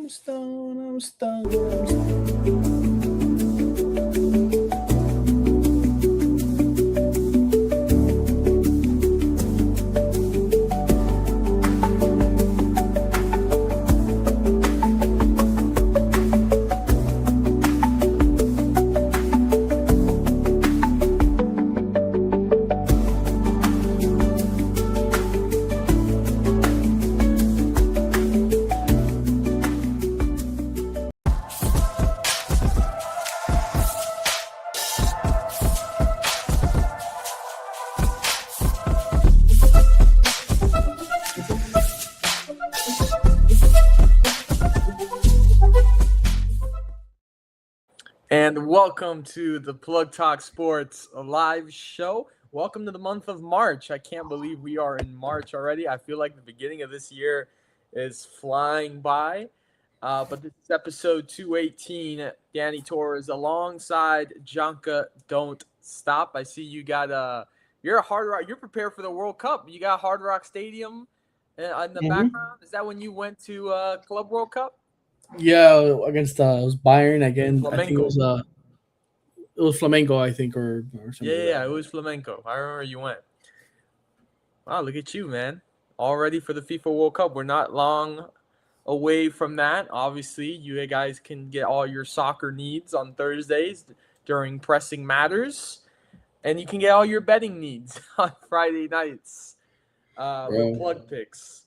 I'm stoned, I'm stoned, I'm stoned. And welcome to the Plug Talk Sports live show. Welcome to the month of March. I can't believe we are in March already. I feel like the beginning of this year is flying by. But this is episode 218. Danny Torres alongside Janka Don't Stop. I see you got you're a Hard Rock. You're prepared for the World Cup. You got Hard Rock Stadium in the background. Is that when you went to Club World Cup? Yeah, against it was Bayern again. Flamenco. I think it was Flamenco, I think, or something. Yeah, it was Flamenco. I remember you went. Wow, look at you, man. All ready for the FIFA World Cup. We're not long away from that. Obviously, you guys can get all your soccer needs on Thursdays during Pressing Matters. And you can get all your betting needs on Friday nights with plug picks.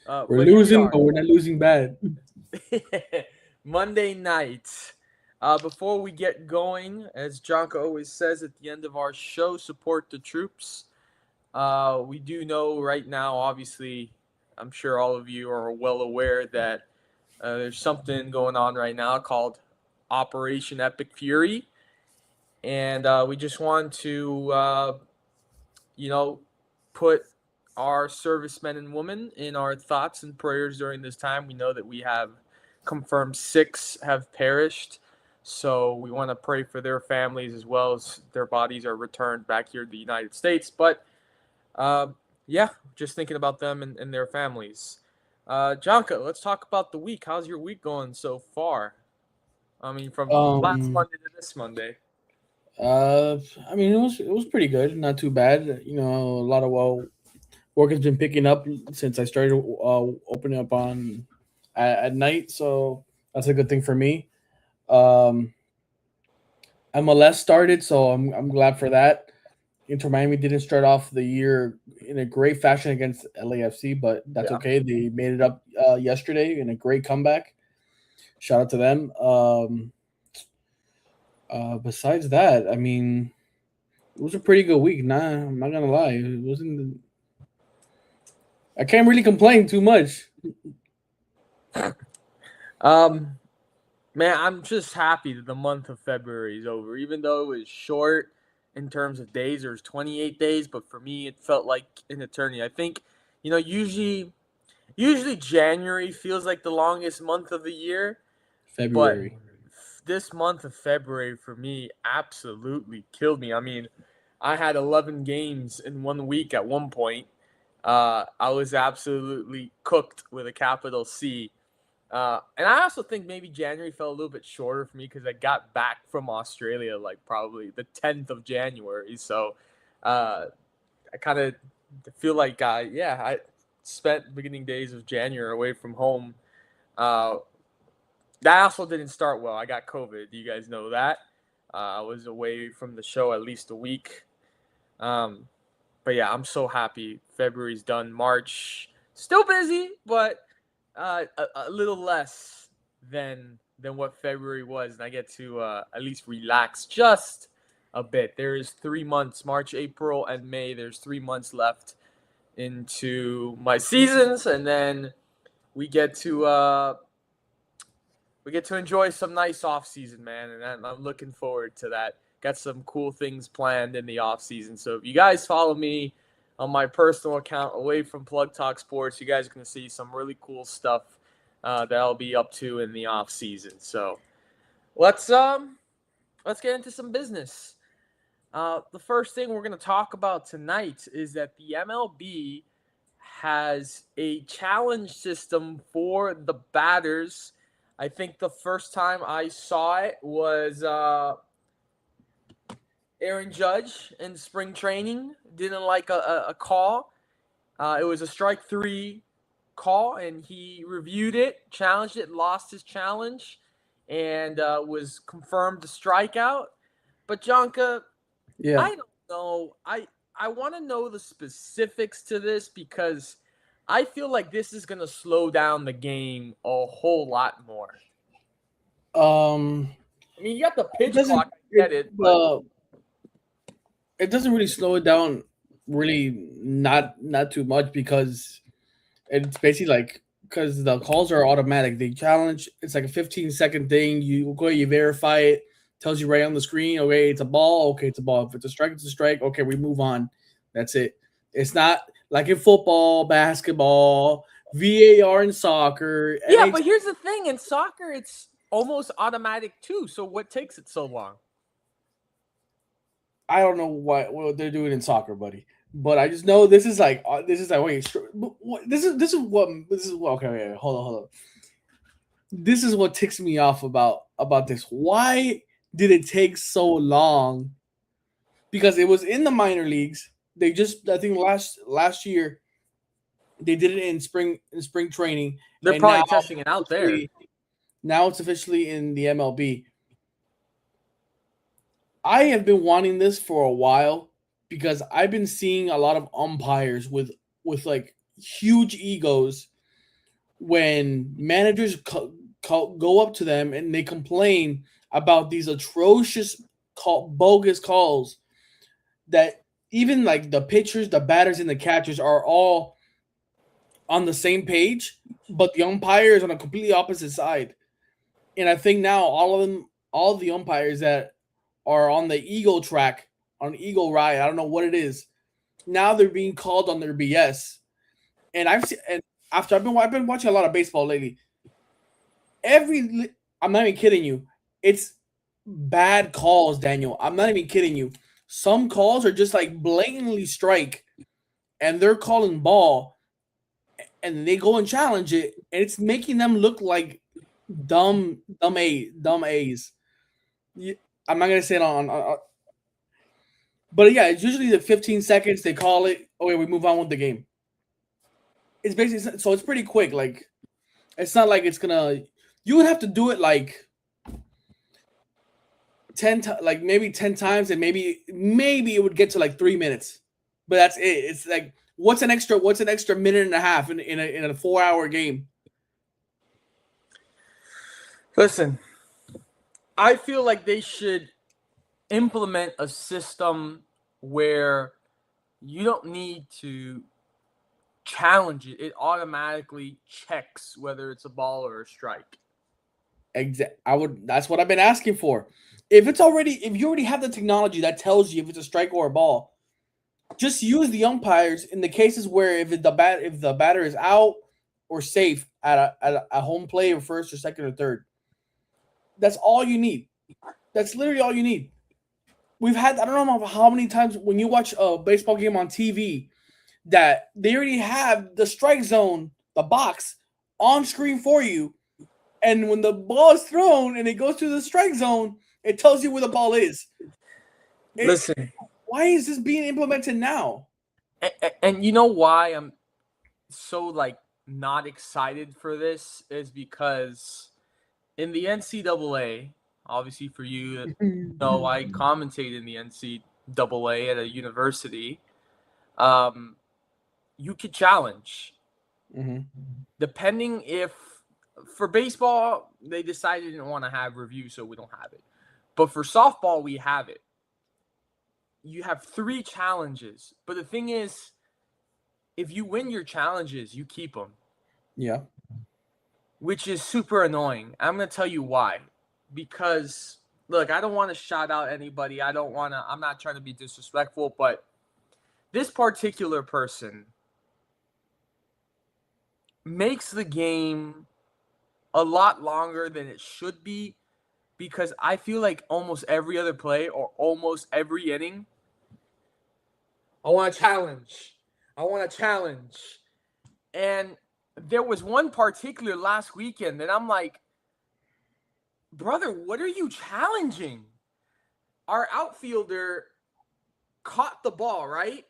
We're losing, but we're not losing bad. Monday night. Before we get going, as Jonka always says at the end of our show, support the troops. We do know right now, obviously, I'm sure all of you are well aware that there's something going on right now called Operation Epic Fury. And we just want to, put our servicemen and women in our thoughts and prayers during this time. We know that we have confirmed 6 have perished. So we want to pray for their families as well as their bodies are returned back here to the United States. But, just thinking about them and their families. Jonka, let's talk about the week. How's your week going so far? I mean, from last Monday to this Monday. It was pretty good. Not too bad. A lot of work has been picking up since I started opening up at night. So that's a good thing for me. MLS started, so I'm glad for that. Inter Miami didn't start off the year in a great fashion against LAFC, but that's okay. They made it up yesterday in a great comeback. Shout out to them. Besides that, it was a pretty good week. Nah, I'm not gonna lie. It wasn't. I can't really complain too much. Man, I'm just happy that the month of February is over. Even though it was short in terms of days, there's 28 days, but for me, it felt like an eternity. I think, usually January feels like the longest month of the year. February. But this month of February for me absolutely killed me. I mean, I had 11 games in 1 week at one point. I was absolutely cooked with a capital C. And I also think maybe January felt a little bit shorter for me because I got back from Australia like probably the 10th of January. So I kind of feel like, I spent the beginning days of January away from home. That also didn't start well. I got COVID. You guys know that. I was away from the show at least a week. But yeah, I'm so happy. February's done. March, still busy, but a little less than what February was, and I get to at least relax just a bit. There is 3 months, March, April, and May. There's 3 months left into my seasons, and then we get to enjoy some nice off season, man, and I'm looking forward to that. Got some cool things planned in the off season. So if you guys follow me on my personal account away from Plug Talk Sports, you guys are going to see some really cool stuff that I'll be up to in the off season. So let's get into some business. The first thing we're going to talk about tonight is that the MLB has a challenge system for the batters I think the first time I saw it was Aaron Judge in spring training. Didn't like a call. It was a strike three call, and he reviewed it, challenged it, lost his challenge, and was confirmed a strikeout. But Jonka, Yeah. I don't know. I want to know the specifics to this because I feel like this is going to slow down the game a whole lot more. Um, I mean, you got the it pitch doesn't clock, I get it, but it doesn't really slow it down. Really, not too much because it's basically like because the calls are automatic. They challenge. It's like a 15-second thing. You go, you verify it. Tells you right on the screen. Okay, it's a ball. Okay, it's a ball. If it's a strike, it's a strike. Okay, we move on. That's it. It's not like in football, basketball, VAR in soccer, yeah, NHL. but here's the thing: in soccer, it's almost automatic too. So what takes it so long? I don't know what they're doing in soccer, buddy. But I just know this is like wait, this is what okay, hold on. This is what ticks me off about this. Why did it take so long? Because it was in the minor leagues. They just I think last year they did it in spring training, They're and probably testing it out there. now it's officially in the MLB. I have been wanting this for a while because I've been seeing a lot of umpires with like huge egos when managers go up to them and they complain about these atrocious bogus calls that even like the pitchers, the batters, and the catchers are all on the same page, but the umpire is on a completely opposite side. And I think now all of the umpires that are on the Eagle track, on Eagle Ride, I don't know what it is. Now they're being called on their BS. And I've been watching a lot of baseball lately. I'm not even kidding you. It's bad calls, Daniel. I'm not even kidding you. Some calls are just like blatantly strike, and they're calling ball, and they go and challenge it, and it's making them look like dumb A's. I'm not gonna say it but yeah, it's usually the 15 seconds they call it. Okay, we move on with the game. It's basically so it's pretty quick. Like it's not like it's gonna. You would have to do it like like maybe 10 times, and maybe it would get to like 3 minutes. But that's it. It's like what's an extra minute and a half in a 4-hour game? Listen, I feel like they should implement a system where you don't need to challenge it. It automatically checks whether it's a ball or a strike. That's what I've been asking for. If you already have the technology that tells you if it's a strike or a ball, just use the umpires in the cases where if the batter is out or safe at a home play or first or second or third. That's all you need. That's literally all you need. I don't know how many times when you watch a baseball game on TV that they already have the strike zone, the box on screen for you. And when the ball is thrown and it goes to the strike zone, it tells you where the ball is. Listen, why is this being implemented now? And you know why I'm so like not excited for this is because in the NCAA, obviously for you, I commentate in the NCAA at a university. You could challenge, depending if for baseball they decided they didn't want to have review, so we don't have it. But for softball, we have it. You have 3 challenges, but the thing is, if you win your challenges, you keep them. Yeah. Which is super annoying. I'm going to tell you why. Because, look, I don't want to shout out anybody. I'm not trying to be disrespectful, but this particular person makes the game a lot longer than it should be because I feel like almost every other play or almost every inning, I want to challenge. And there was one particular last weekend that I'm like, Brother, what are you challenging? Our outfielder caught the ball, right?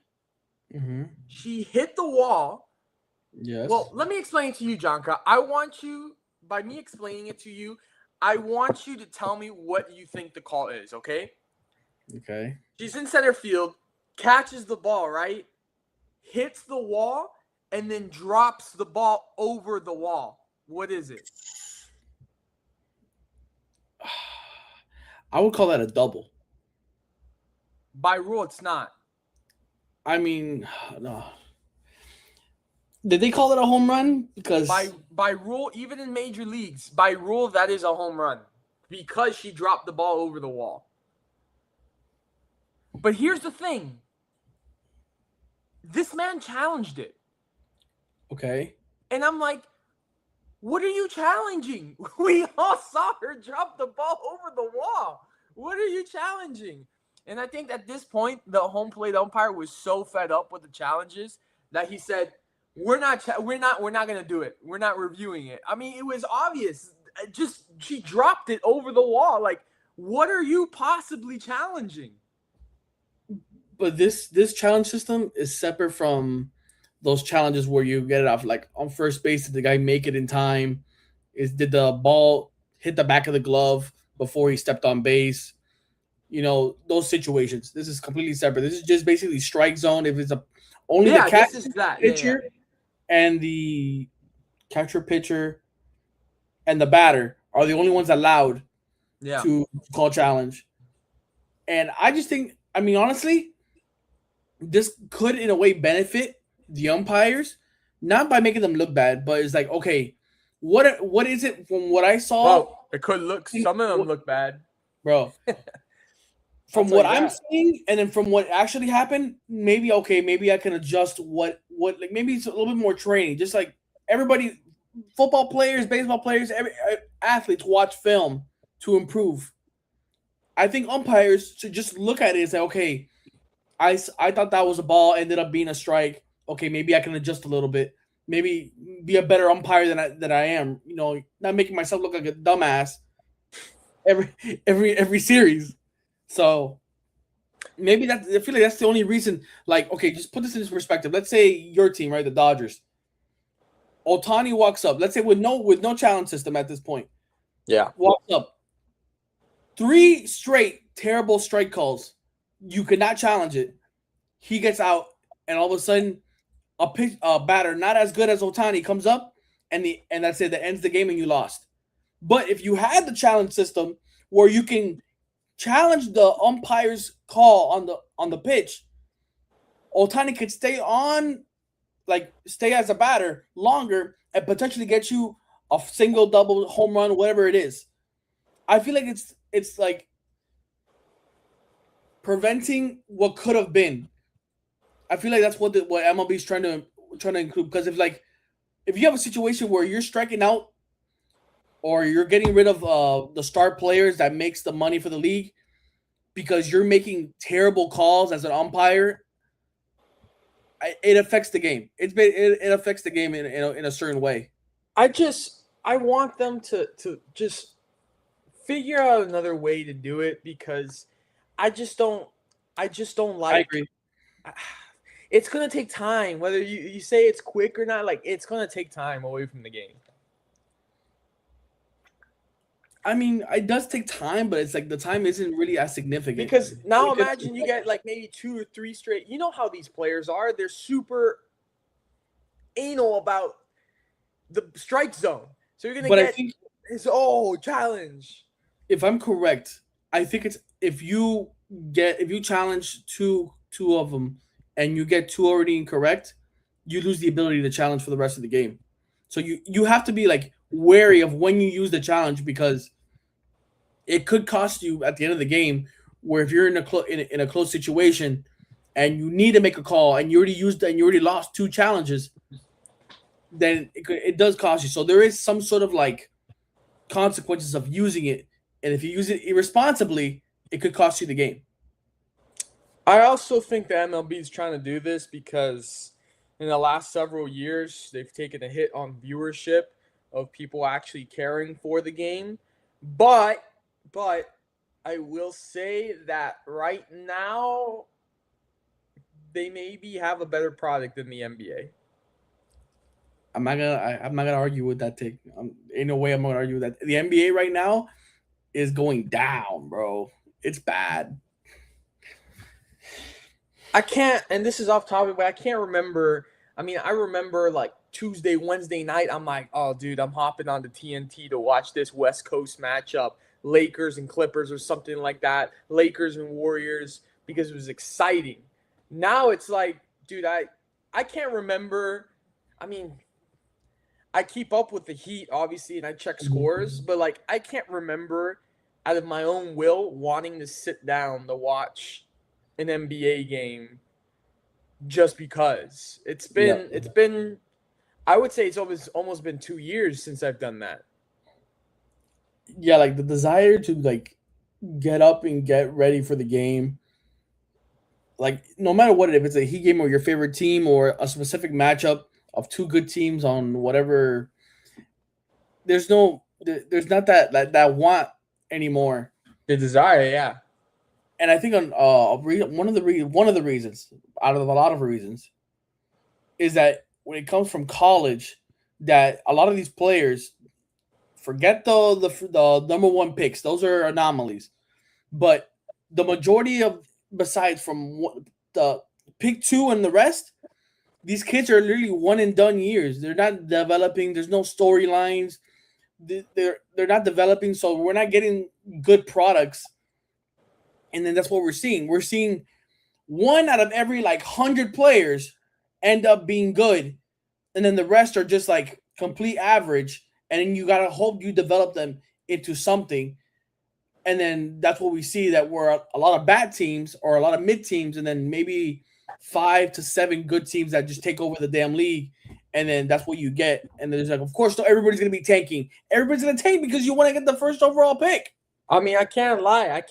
Mm-hmm. She hit the wall. Yes. Well, let me explain it to you, Jonka. I want you, by me explaining it to you, I want you to tell me what you think the call is, okay? Okay. She's in center field, catches the ball, right? Hits the wall, and then drops the ball over the wall. What is it? I would call that a double. By rule, it's not. I mean, no. Did they call it a home run? Because By rule, even in major leagues, by rule, that is a home run because she dropped the ball over the wall. But here's the thing. This man challenged it. okay. And I'm like, what are you challenging? We all saw her drop the ball over the wall. What are you challenging? And I think at this point, the home plate umpire was so fed up with the challenges that he said, we're not going to do it. We're not reviewing it. I mean, it was obvious. Just she dropped it over the wall. Like, what are you possibly challenging? But this challenge system is separate from those challenges where you get it off like on first base. Did the guy make it in time? Did the ball hit the back of the glove before he stepped on base? You know those situations. This is completely separate. This is just basically strike zone. If it's a only the Yeah, catcher, this is that. pitcher, and the catcher, pitcher, and the batter are the only ones allowed Yeah. to call challenge. And I just think, I mean, honestly, this could in a way benefit the umpires, not by making them look bad, but it's like, okay, what is it from what I saw? Well, it could look. Some of them look bad, bro. From what I'm seeing, and then from what actually happened, maybe okay, maybe I can adjust what like maybe it's a little bit more training. Just like everybody, football players, baseball players, every athletes watch film to improve. I think umpires should just look at it and say, okay, I thought that was a ball, ended up being a strike. Okay, maybe I can adjust a little bit. Maybe be a better umpire than I am. You know, not making myself look like a dumbass every series. So maybe that I feel like that's the only reason. Like, okay, just put this into perspective. Let's say your team, right, the Dodgers. Otani walks up. Let's say with no challenge system at this point. Yeah. Walks up. 3 straight terrible strike calls. You could not challenge it. He gets out, and all of a sudden, a batter not as good as Otani comes up, and that's it. That ends the game, and you lost. But if you had the challenge system where you can challenge the umpire's call on the pitch, Otani could stay as a batter longer and potentially get you a single, double, home run, whatever it is. I feel like it's like preventing what could have been. I feel like that's what MLB is trying to include, because if you have a situation where you're striking out or you're getting rid of the star players that makes the money for the league because you're making terrible calls as an umpire, it affects the game. It affects the game in a certain way. I want them to just figure out another way to do it because I just don't like. I agree. It's gonna take time. Whether you say it's quick or not, like it's gonna take time away from the game. I mean, it does take time, but it's like the time isn't really as significant. Because now imagine you get like maybe 2 or 3 straight. You know how these players are. They're super anal about the strike zone. So you're gonna challenge. If I'm correct, I think it's if you challenge two of them and you get 2 already incorrect, you lose the ability to challenge for the rest of the game. So you have to be like wary of when you use the challenge, because it could cost you at the end of the game. Where if you're in a close situation and you need to make a call and you already lost 2 challenges, then it does cost you. So there is some sort of like consequences of using it, and if you use it irresponsibly, it could cost you the game. I also think the MLB is trying to do this because in the last several years they've taken a hit on viewership of people actually caring for the game But I will say that right now they maybe have a better product than the NBA. I'm not gonna argue with that take. Ain't no way I'm gonna argue with that. The NBA right now is going down, bro. It's bad. I can't, and this is off topic, but I can't remember. I mean, I remember like Tuesday, Wednesday night. I'm like, oh, dude, I'm hopping on the TNT to watch this West Coast matchup, Lakers and Clippers, or something like that, Lakers and Warriors, because it was exciting. Now it's like, dude, I can't remember. I mean, I keep up with the Heat, obviously, and I check scores, but like, I can't remember out of my own will wanting to sit down to watch an NBA game just because Yep. it's been I would say it's almost been 2 years since I've done that. Yeah, like the desire to like get up and get ready for the game. Like no matter what if it's a Heat game or your favorite team or a specific matchup of two good teams on whatever, there's not that want anymore. The desire, yeah. And I think on one of the reasons out of a lot of reasons is that when it comes from college, that a lot of these players forget the number one picks; those are anomalies. But the majority of besides from the pick two and the rest, these kids are literally one and done years. They're not developing. There's no storylines. They're not developing, so we're not getting good products. And then that's what we're seeing. We're seeing one out of every like 100 players end up being good, and then the rest are just like complete average. And then you gotta hope you develop them into something. And then that's what we see that we're a lot of bad teams or a lot of mid teams, and then maybe 5 to 7 good teams that just take over the damn league. And then that's what you get. And then there's like, of course, everybody's gonna be tanking. Everybody's gonna tank because you want to get the first overall pick. I mean, I can't lie.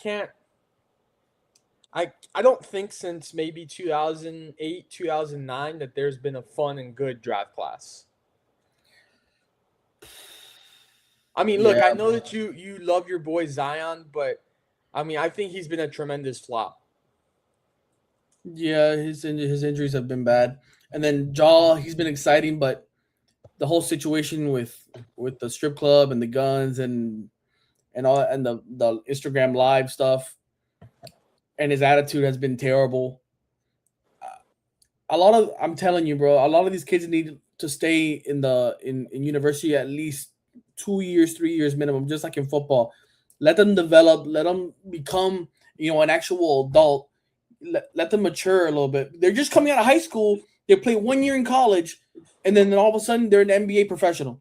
I don't think since maybe 2008, 2009 that there's been a fun and good draft class. I mean, look, Yeah, I know that you love your boy Zion, but I mean, I think he's been a tremendous flop. yeah, his injuries have been bad. And then Jaw, he's been exciting, but the whole situation with the strip club and the guns and all and the Instagram live stuff and his attitude has been terrible. A lot of I'm telling you, bro, a lot of these kids need to stay in university at least 2 years, 3 years minimum, just like in football. Let them develop, let them become, an actual adult. Let them mature a little bit. They're just coming out of high school. They play 1 year in college, and then all of a sudden they're an NBA professional.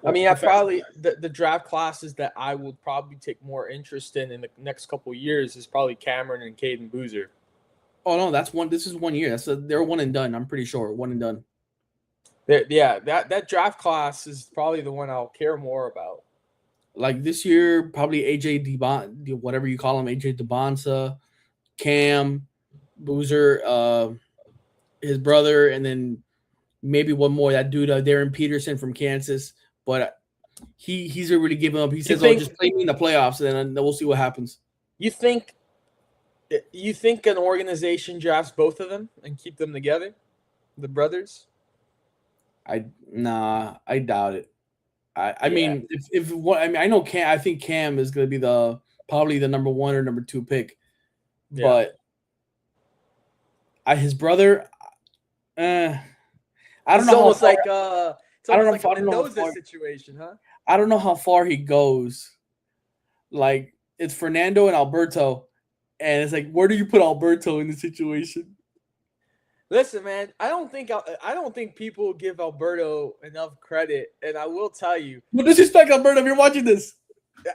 I mean, I probably the draft classes that I will probably take more interest in the next couple of years is probably Cameron and Caden Boozer. Oh no, that's one. This is 1 year. They're one and done. I'm pretty sure one and done. Yeah, that draft class is probably the one I'll care more about. Like this year, probably AJ whatever you call him, AJ DeBonsa, Cam, Boozer, his brother, and then maybe one more. That dude, Darren Peterson from Kansas. But he's already given up. He says, "Oh, just play me in the playoffs, and then we'll see what happens." You think an organization drafts both of them and keep them together, the brothers? I doubt it. I mean, if what I mean, I know Cam. I think Cam is going to be probably the number 1 or number 2 pick, but his brother, I don't know. Almost like it's almost like a Mendoza situation, huh? I don't know how far he goes. Like it's Fernando and Alberto, and it's like, where do you put Alberto in the situation? Listen, man, I don't think people give Alberto enough credit, and I will tell you. No disrespect, Alberto, if you're watching this.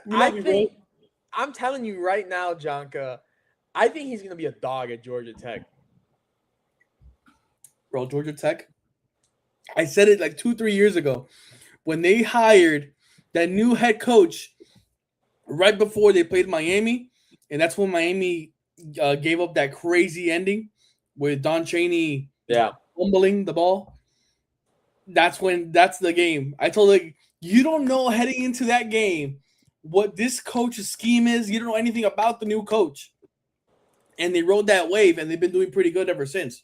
I'm telling you right now, Jonka, I think he's gonna be a dog at Georgia Tech. Bro, Georgia Tech. I said it like 2-3 years ago when they hired that new head coach right before they played Miami, and that's when Miami gave up that crazy ending with Don Chaney fumbling the ball. That's the game. I told you don't know heading into that game what this coach's scheme is. You don't know anything about the new coach. And they rode that wave, and they've been doing pretty good ever since.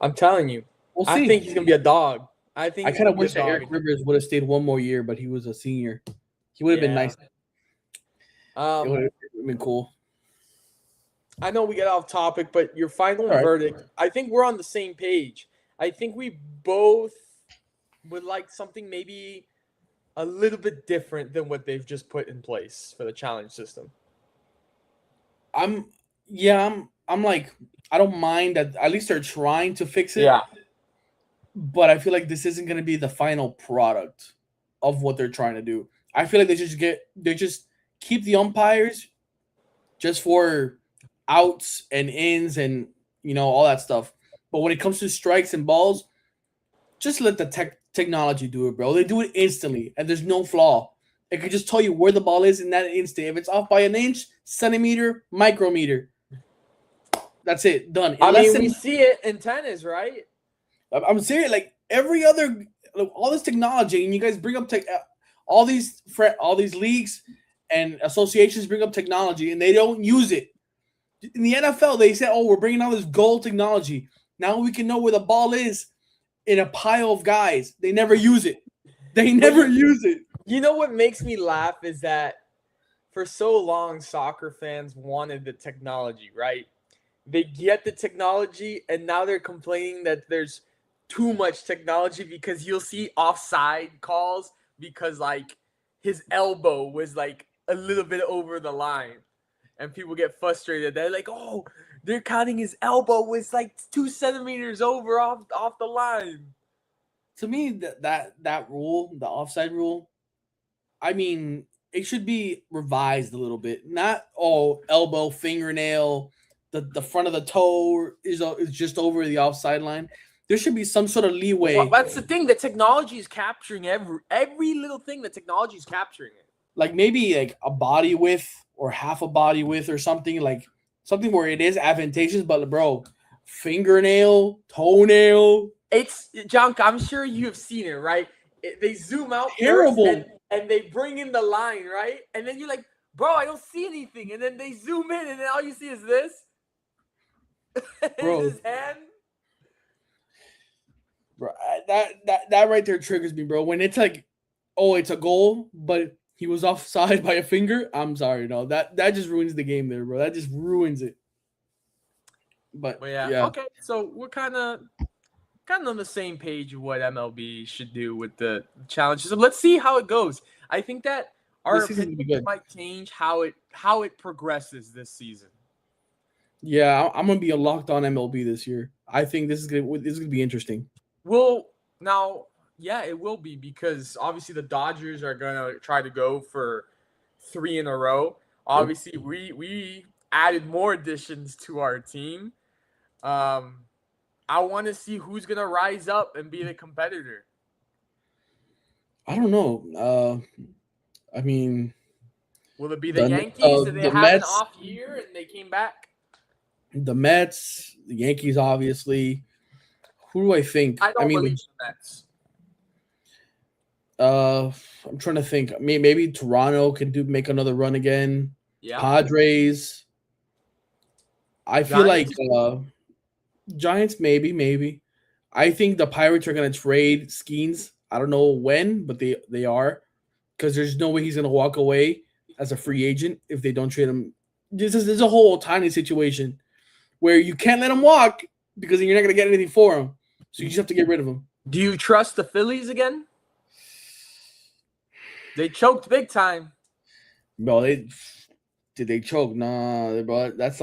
I'm telling you. We'll I see. think he's going to be a dog. I think I he's kind going of to be a wish that dog. Eric Rivers would have stayed one more year, but he was a senior. He would have been nice. It would have been cool. I know we get off topic, but your final verdict, I think we're on the same page. I think we both would like something maybe a little bit different than what they've just put in place for the challenge system. I'm like, I don't mind that at least they're trying to fix it. Yeah. But I feel like this isn't going to be the final product of what they're trying to do. I feel like they just keep the umpires just for outs and ins and all that stuff. But when it comes to strikes and balls, just let the technology do it, bro. They do it instantly, and there's no flaw. It can just tell you where the ball is in that instant. If it's off by an inch, centimeter, micrometer, that's it. Done. We see it in tennis, right? I'm serious. Like every other, all this technology, and you guys bring up all these leagues and associations bring up technology, and they don't use it. In the NFL, they said, "Oh, we're bringing out this goal technology. Now we can know where the ball is in a pile of guys." They never use it. They never use it. You know what makes me laugh is that for so long, soccer fans wanted the technology, right? They get the technology, and now they're complaining that there's too much technology because you'll see offside calls because like his elbow was like a little bit over the line, and people get frustrated. They're like, "Oh, they're counting his elbow was like 2 centimeters over off the line." To me, that rule, the offside rule, I mean, it should be revised a little bit. Not elbow, fingernail, the front of the toe is just over the offside line. There should be some sort of leeway. Well, that's the thing. The technology is capturing every little thing. The technology is capturing it. Like maybe like a body width or half a body width or something, like something where it is advantageous. But bro, fingernail, toenail. It's Junk. I'm sure you have seen it, right? They zoom out terrible, and they bring in the line, right? And then you're like, bro, I don't see anything. And then they zoom in, and then all you see is this. Bro. His hand. Bro, that right there triggers me, bro. When it's like, oh, it's a goal, but he was offside by a finger. I'm sorry, no, that just ruins the game there, bro. That just ruins it. But yeah. Okay. So we're kind of on the same page of what MLB should do with the challenges. So let's see how it goes. I think that our opinion might change how it progresses this season. Yeah, I'm gonna be a locked on MLB this year. I think this is gonna be interesting. Well, now, yeah, it will be because obviously the Dodgers are gonna try to go for 3 in a row. Obviously, we added more additions to our team. I want to see who's gonna rise up and be the competitor. I don't know. I mean, will it be the Yankees? Did they have Mets, an off year and they came back? The Mets, the Yankees, obviously. Who do I think? I don't believe the Mets. I'm trying to think. Maybe Toronto can make another run again. Yeah. Padres. I feel like Giants, maybe. I think the Pirates are gonna trade Skeens. I don't know when, but they are, because there's no way he's gonna walk away as a free agent if they don't trade him. There's a whole tiny situation where you can't let him walk because you're not gonna get anything for him. So you just have to get rid of him. Do you trust the Phillies again? They choked big time. Bro, did they choke? Nah, bro. That's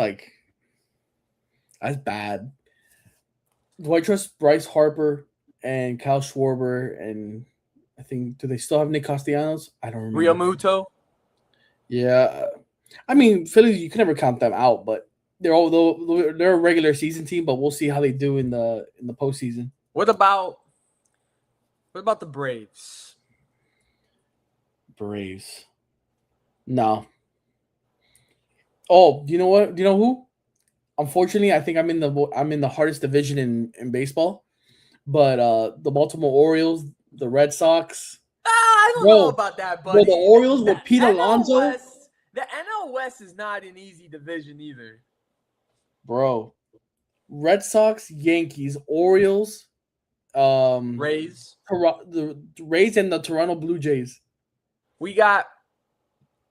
bad. Do I trust Bryce Harper and Kyle Schwarber? And I think, do they still have Nick Castellanos? I don't remember. Realmuto? Yeah. I mean, Phillies, you can never count them out, but they're a regular season team, but we'll see how they do in the postseason. What about the Braves? Braves. No. Oh, do you know what? Do you know who? Unfortunately, I think I'm in the hardest division in baseball. But the Baltimore Orioles, the Red Sox, I don't know Bro, about that, bro, the buddy. Orioles The with Pete NL Alonso, West, the NL West is not an easy division either. bro. Red Sox, Yankees, Orioles, Rays. the Rays and the Toronto Blue Jays. We got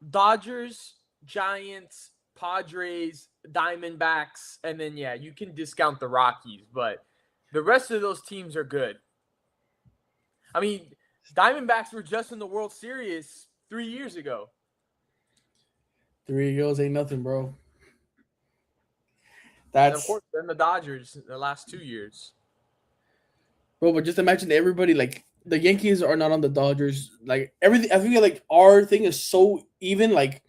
Dodgers, Giants, Padres, Diamondbacks, and then you can discount the Rockies, but the rest of those teams are good. I mean, Diamondbacks were just in the World Series 3 years ago. 3 years ain't nothing, bro. And of That's course, then the Dodgers the last 2 years. bro, but just imagine everybody like the Yankees are not on the Dodgers. Like everything, I feel like our thing is so even. Like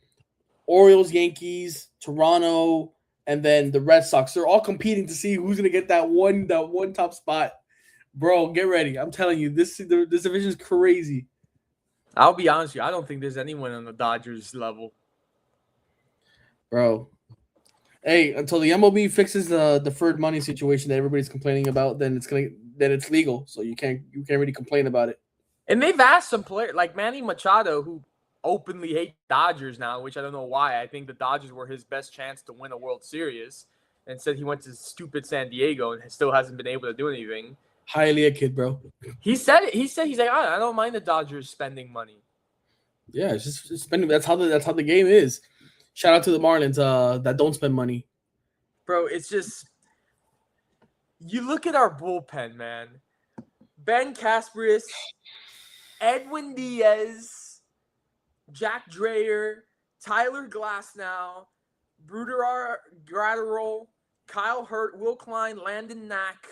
Orioles, Yankees, Toronto, and then the Red Sox. They're all competing to see who's gonna get that one top spot. Bro, get ready. I'm telling you, this division is crazy. I'll be honest with you, I don't think there's anyone on the Dodgers level. Bro. Hey, until the MLB fixes the deferred money situation that everybody's complaining about, then it's legal. So you can't really complain about it. And they've asked some players like Manny Machado, who openly hate Dodgers now, which I don't know why. I think the Dodgers were his best chance to win a World Series, and said he went to stupid San Diego and still hasn't been able to do anything. Highly a kid, bro. He said it. He's like, I don't mind the Dodgers spending money. Yeah, it's just spending. That's how the game is. Shout out to the Marlins that don't spend money. Bro, it's just you look at our bullpen, man. Ben Casparis, Edwin Diaz, Jack Dreyer, Tyler Glasnow, Bruder Gratterall, Kyle Hurt, Will Klein, Landon Knack,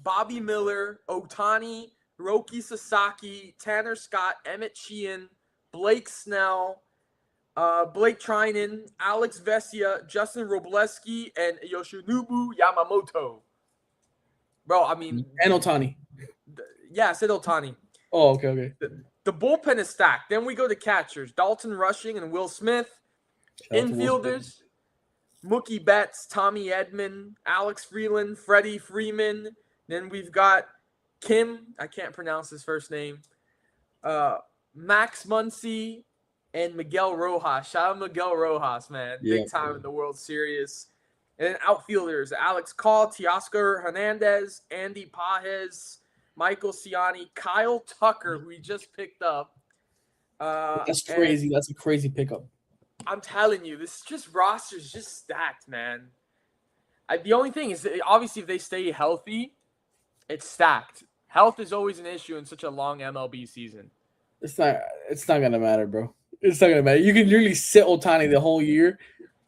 Bobby Miller, Otani, Roki Sasaki, Tanner Scott, Emmett Sheehan, Blake Snell, Blake Trinan, Alex Vesia, Justin Robleski, and Yoshinobu Yamamoto. Bro, I mean... And Otani. Yeah, I said Otani. Oh, okay. The bullpen is stacked. Then we go to catchers. Dalton Rushing and Will Smith. Infielders, Mookie Betts, Tommy Edman, Alex Freeland, Freddie Freeman. Then we've got Kim. I can't pronounce his first name. Max Muncy and Miguel Rojas. Shout out Miguel Rojas, man. Big time in the World Series. And then outfielders, Alex Call, Teoscar Hernandez, Andy Pajes, Michael Ciani, Kyle Tucker, who we just picked up. That's crazy. That's a crazy pickup. I'm telling you, this roster's just stacked, man. The only thing is, obviously, if they stay healthy, it's stacked. Health is always an issue in such a long MLB season. It's not gonna matter, bro. It's not gonna matter. You can literally sit Otani the whole year,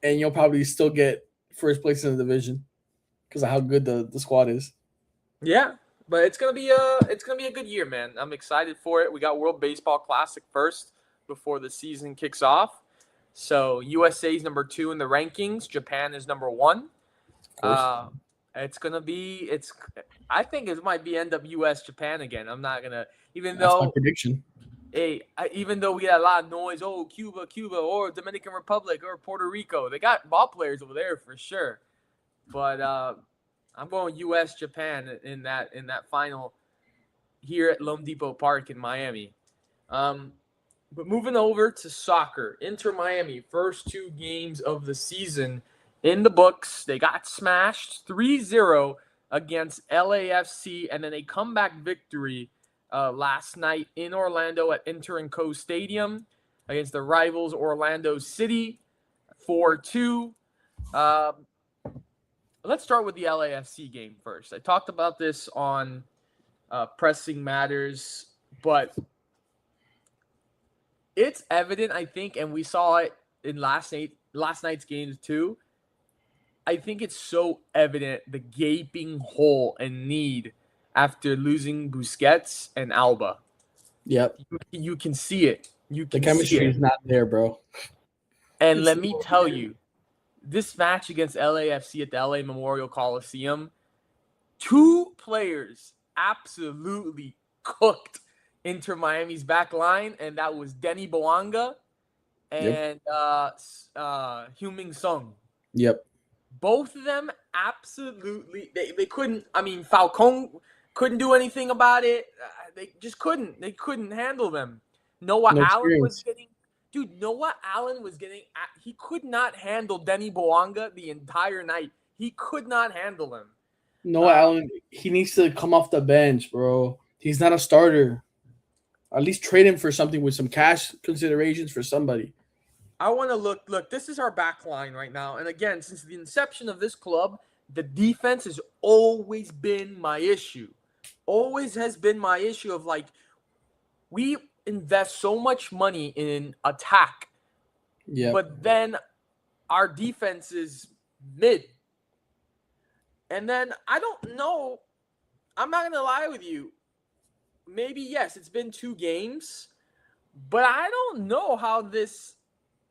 and you'll probably still get first place in the division because of how good the squad is. Yeah, but it's gonna be a good year, man. I'm excited for it. We got World Baseball Classic first before the season kicks off. So USA is number 2 in the rankings. Japan is number 1. It's gonna be. I think it might be end up US Japan again. I'm not gonna That's my prediction. Even though we had a lot of noise, Cuba, or Dominican Republic, or Puerto Rico, they got ball players over there for sure. But I'm going U.S. Japan in that final here at Lone Depot Park in Miami. But moving over to soccer, Inter Miami, first 2 games of the season in the books. They got smashed 3-0 against LAFC, and then a comeback victory last night in Orlando at Inter & Co Stadium against the rivals Orlando City, 4-2. Let's start with the LAFC game first. I talked about this on Pressing Matters, but it's evident, I think, and we saw it in last night's games too. I think it's so evident the gaping hole and need after losing Busquets and Alba. Yep. You can see it. The chemistry is not there, bro. And let me tell you, this match against LAFC at the LA Memorial Coliseum, 2 players absolutely cooked Inter Miami's back line, and that was Denny Boanga and Heung-min Son. Yep. Both of them absolutely they couldn't. I mean, Falcone couldn't do anything about it. they just couldn't. They couldn't handle them. Noah No Allen was experience. getting. Dude, Noah Allen was getting. He could not handle Denny Boanga the entire night. He could not handle him. Noah Allen, he needs to come off the bench, bro. He's not a starter. At least trade him for something with some cash considerations for somebody. I want to look. This is our back line right now, and again, since the inception of this club, the defense has always been my issue. Always has been my issue of like we invest so much money in attack, but then our defense is mid. And then I don't know. I'm not going to lie with you. Maybe, yes, it's been 2 games, but I don't know how this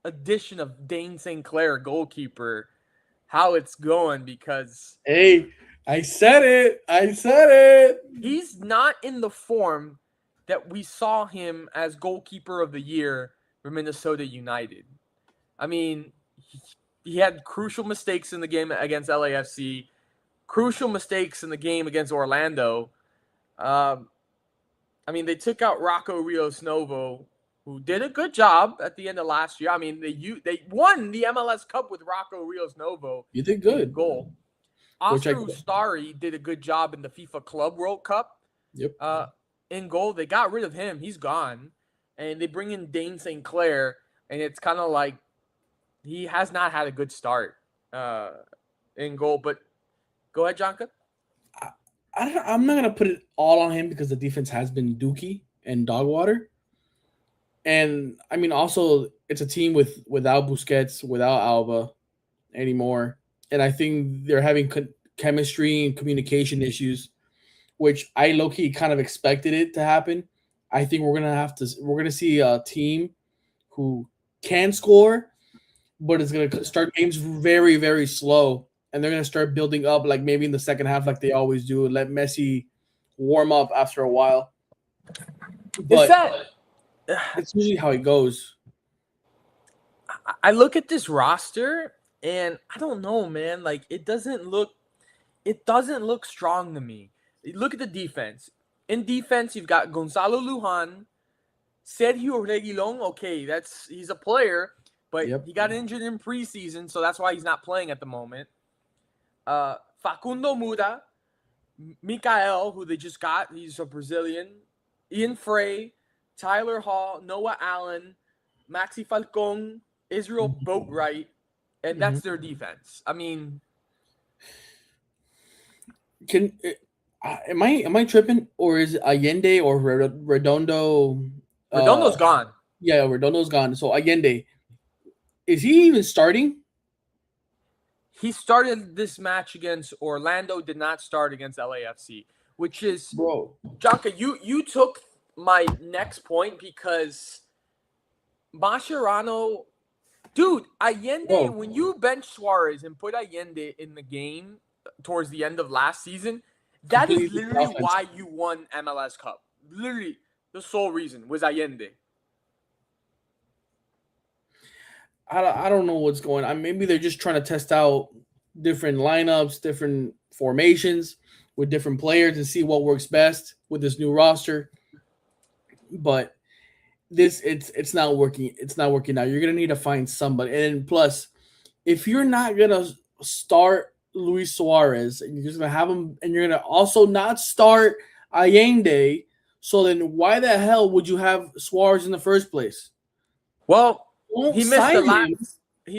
addition of Dane St. Clair, goalkeeper, how it's going because. Hey, I said it. He's not in the form that we saw him as goalkeeper of the year for Minnesota United. I mean, he had crucial mistakes in the game against LAFC, crucial mistakes in the game against Orlando. I mean, they took out Rocco Rios Novo, who did a good job at the end of last year. I mean, they won the MLS Cup with Rocco Rios Novo. You did good. Goal. Oscar Ustari did a good job in the FIFA Club World Cup. Yep. In goal, they got rid of him. He's gone. And they bring in Dane St. Clair, and it's kind of like he has not had a good start in goal. But go ahead, Jonka. I'm not going to put it all on him because the defense has been dookie and dog water. And, I mean, also, it's a team without Busquets, without Alba anymore. And I think they're having chemistry and communication issues, which I low-key kind of expected it to happen. I think we're going to see a team who can score, but it's going to start games very, very slow. And they're going to start building up, like maybe in the second half, like they always do, and let Messi warm up after a while. But it's usually how it goes. I look at this roster, and I don't know, man. Like it doesn't look strong to me. Look at the defense. In defense, you've got Gonzalo Lujan, Sergio Reguilon. Okay, he's a player, but he got injured in preseason, so that's why he's not playing at the moment. Facundo Muda, Mikael, who they just got, he's a Brazilian, Ian Frey, Tyler Hall, Noah Allen, Maxi Falcon, Israel Boatwright, and that's their defense. I mean, am I tripping, or is Allende or Redondo? Redondo's gone. Yeah, Redondo's gone. So Allende, is he even starting? He started this match against Orlando, did not start against LAFC, which is, bro. Jonka, you took my next point because Mascherano, dude, Allende, when you bench Suarez and put Allende in the game towards the end of last season, that is literally why you won MLS Cup. Literally, the sole reason was Allende. I don't know what's going on. Maybe they're just trying to test out different lineups, different formations with different players and see what works best with this new roster. But it's not working. It's not working out. You're gonna need to find somebody. And plus, if you're not gonna start Luis Suarez, and you're just gonna have him, and you're gonna also not start Allende, so then why the hell would you have Suarez in the first place? Well, he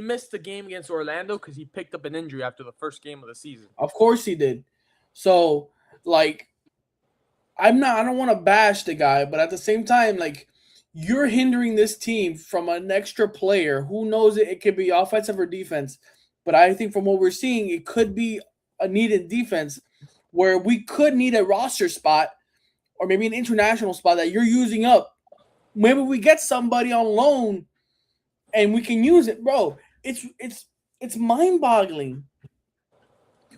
missed the game against Orlando because he picked up an injury after the first game of the season. Of course he did. So, like, I don't want to bash the guy, but at the same time, like, you're hindering this team from an extra player. Who knows it could be offensive or defense. But I think from what we're seeing, it could be a needed defense where we could need a roster spot or maybe an international spot that you're using up. Maybe we get somebody on loan and we can use it, bro. It's mind-boggling.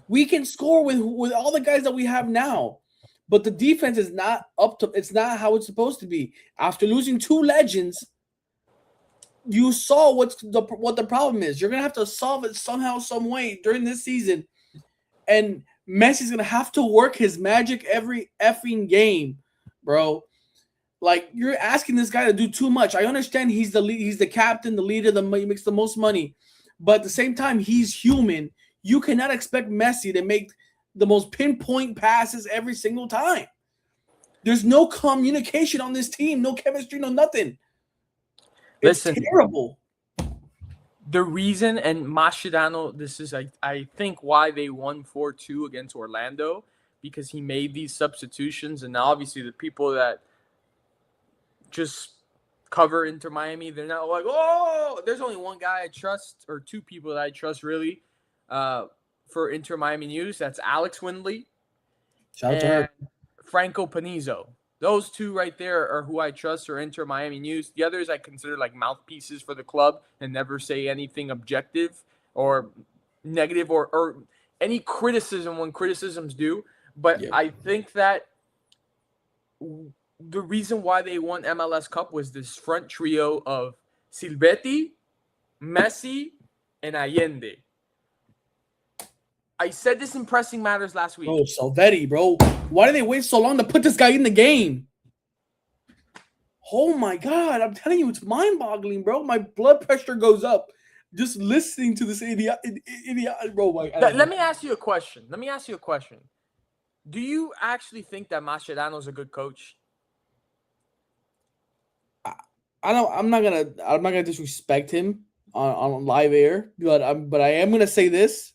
We can score with all the guys that we have now, but the defense is not up to. It's not how it's supposed to be. After losing 2 legends, you saw what the problem is. You're gonna have to solve it somehow, some way during this season, and Messi's gonna have to work his magic every effing game. bro. Like, you're asking this guy to do too much. I understand he's the lead, he's the captain, the leader, he makes the most money, but at the same time, he's human. You cannot expect Messi to make the most pinpoint passes every single time. There's no communication on this team, no chemistry, no nothing. It's terrible. The reason, and Mascherano, this is, I think, why they won 4-2 against Orlando, because he made these substitutions, and obviously the people that just cover Inter Miami, they're not like, oh, there's only one guy I trust, or two people that I trust really for Inter Miami news. That's Alex Windley and Franco Panizzo. Those two right there are who I trust for Inter Miami news. The others I consider like mouthpieces for the club and never say anything objective or negative or any criticism when criticism's due. But yeah. I think that the reason why they won MLS Cup was this front trio of Silvetti, Messi, and Allende. I said this in Pressing Matters last week. Bro, Silvetti, bro. Why did they wait so long to put this guy in the game? Oh, my God. I'm telling you, it's mind-boggling, bro. My blood pressure goes up just listening to this idiot, bro. Let me ask you a question. Do you actually think that Mascherano's a good coach? I'm not gonna disrespect him on live air, but I am gonna say this.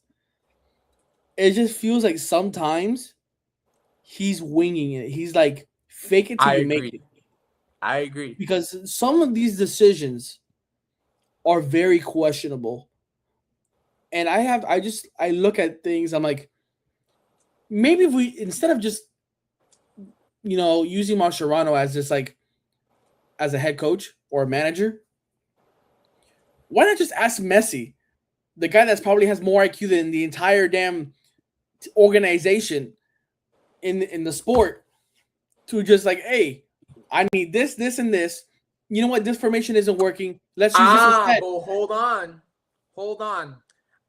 It just feels like sometimes he's winging it. He's like, fake it till you make it. I agree. Because some of these decisions are very questionable. And I look at things, I'm like, maybe if we, instead of just, using Mascherano as just like, as a head coach or a manager, why not just ask Messi, the guy that's probably has more IQ than the entire damn organization in the sport, to just like, hey, I need this, this, and this. You know what? This formation isn't working. Let's use this instead. Well, hold on.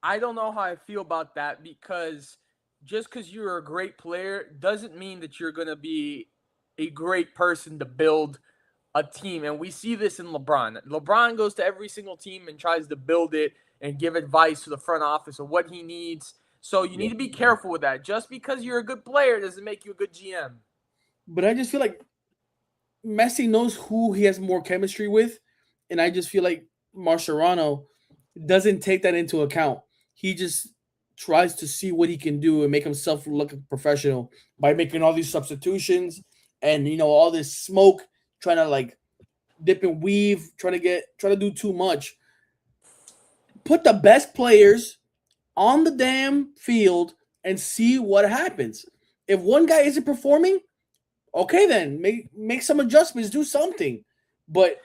I don't know how I feel about that, because just because you're a great player doesn't mean that you're going to be a great person to build a team. And we see this in LeBron. LeBron goes to every single team and tries to build it and give advice to the front office of what he needs. So you need to be careful with that. Just because you're a good player doesn't make you a good GM. But I just feel like Messi knows who he has more chemistry with, and I just feel like Mascherano doesn't take that into account. He just tries to see what he can do and make himself look professional by making all these substitutions and all this smoke, trying to like dip and weave, trying to do too much. Put the best players on the damn field and see what happens. If one guy isn't performing, okay, then make some adjustments, do something. But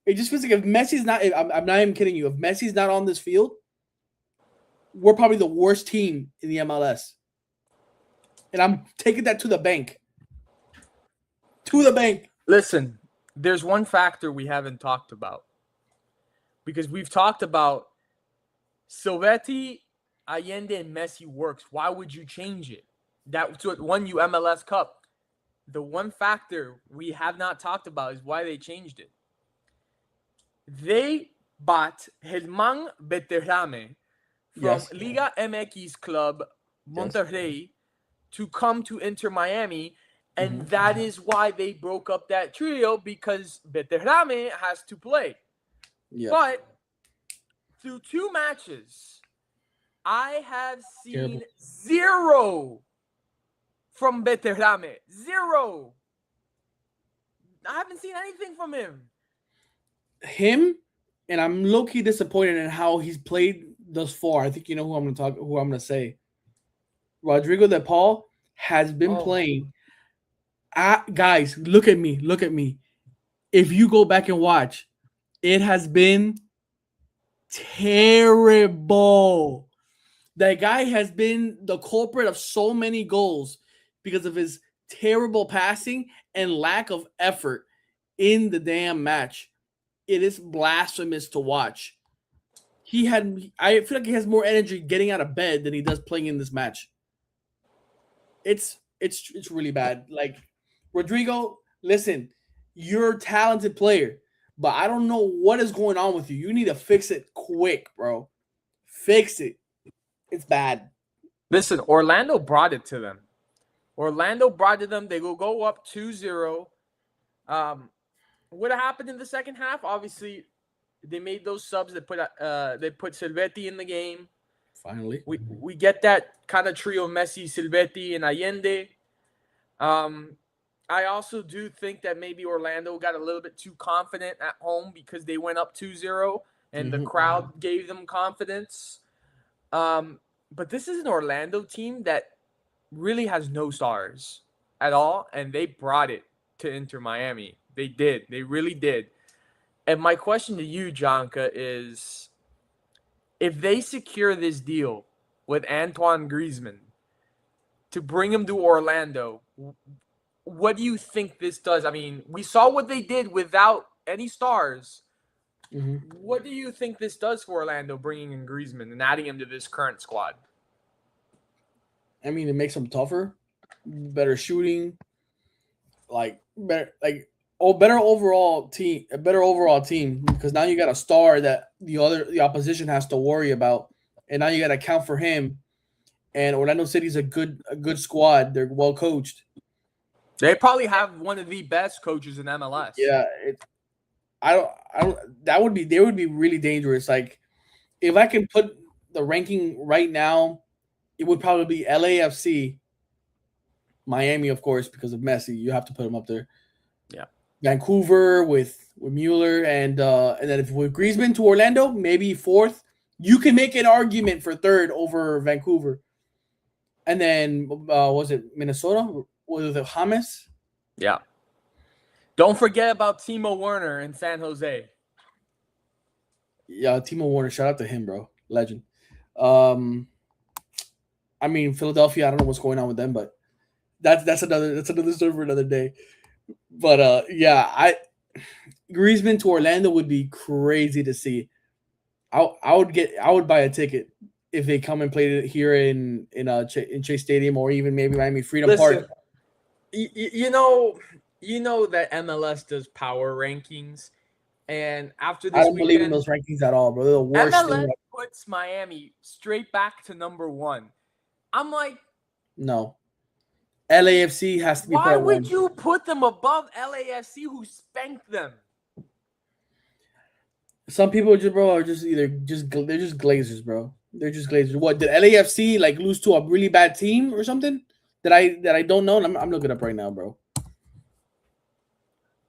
it just feels like if Messi's not, I'm not even kidding you, if Messi's not on this field, we're probably the worst team in the MLS. And I'm taking that to the bank. To the bank. Listen, there's one factor we haven't talked about. Because we've talked about Silvetti, Allende, and Messi works. Why would you change it? That's what won you MLS Cup. The one factor we have not talked about is why they changed it. They bought Germán Beterrame from Liga MX club Monterrey to come to Inter Miami, and that is why they broke up that trio, because Beterrame has to play. Yeah. But through 2 matches, I have seen zero from Beterrame. Zero. I haven't seen anything from him. And I'm low-key disappointed in how he's played thus far. I think you know who I'm going to say. Rodrigo De Paul has been playing. Guys, look at me. If you go back and watch, it has been terrible. That guy has been the culprit of so many goals because of his terrible passing and lack of effort in the damn match. It is blasphemous to watch. I feel like he has more energy getting out of bed than he does playing in this match. It's really bad. Like, Rodrigo, listen, you're a talented player, but I don't know what is going on with you. You need to fix it quick, bro. Fix it. It's bad. Listen, Orlando brought it to them. Orlando brought it to them. They will go up 2-0. What happened in the second half? Obviously, they made those subs. They put Silvetti in the game. Finally, We get that kind of trio of Messi, Silvetti, and Allende. I also do think that maybe Orlando got a little bit too confident at home because they went up 2-0 and the crowd gave them confidence. But this is an Orlando team that really has no stars at all, and they brought it to Inter Miami. They did. They really did. And my question to you, Jonka, is if they secure this deal with Antoine Griezmann to bring him to Orlando, what do you think this does? I mean, we saw what they did without any stars. What do you think this does for Orlando, bringing in Griezmann and adding him to this current squad? I mean, it makes them tougher, better shooting, better overall team, a better overall team because now you got a star that the opposition has to worry about, and now you got to account for him. And Orlando City's a good squad. They're well coached. They probably have one of the best coaches in MLS. Yeah, I don't. They would be really dangerous. Like if I can put the ranking right now, it would probably be LAFC, Miami, of course, because of Messi. You have to put them up there. Yeah, Vancouver with Mueller, and then if with Griezmann to Orlando, maybe fourth. You can make an argument for third over Vancouver. And then was it Minnesota? Was it James? Yeah. Don't forget about Timo Werner in San Jose. Yeah, Timo Werner. Shout out to him, bro. Legend. I mean, Philadelphia. I don't know what's going on with them, but that's another story for another day. But yeah, Griezmann to Orlando would be crazy to see. I would buy a ticket if they come and play it here in Chase Stadium or even maybe Miami Freedom Park. You know that MLS does power rankings, and after this I don't weekend, believe in those rankings at all, bro. They're the worst MLS thing. puts Miami straight back to number 1. I'm like, no. LAFC has to be. Why would you put them above LAFC, who spanked them? Some people are just either they're just glazers, bro. They're just glazers. What did LAFC like lose to a really bad team or something that I don't know? I'm looking up right now, bro.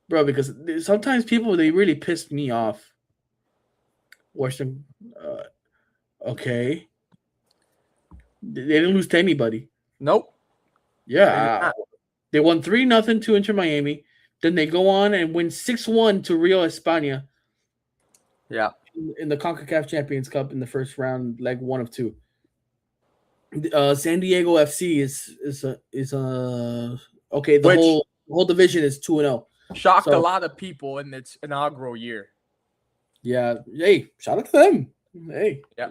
Bro, because sometimes people they really piss me off. Washington, okay, they didn't lose to anybody. Nope. Yeah, they won 3-0 to Inter Miami. Then they go on and win 6-1 to Rio España. Yeah. In the CONCACAF Champions Cup in the first round, leg 1 of 2. San Diego FC is okay. The whole division is 2-0. Shocked a lot of people in its inaugural year. Yeah. Hey, shout out to them. Hey. Yeah.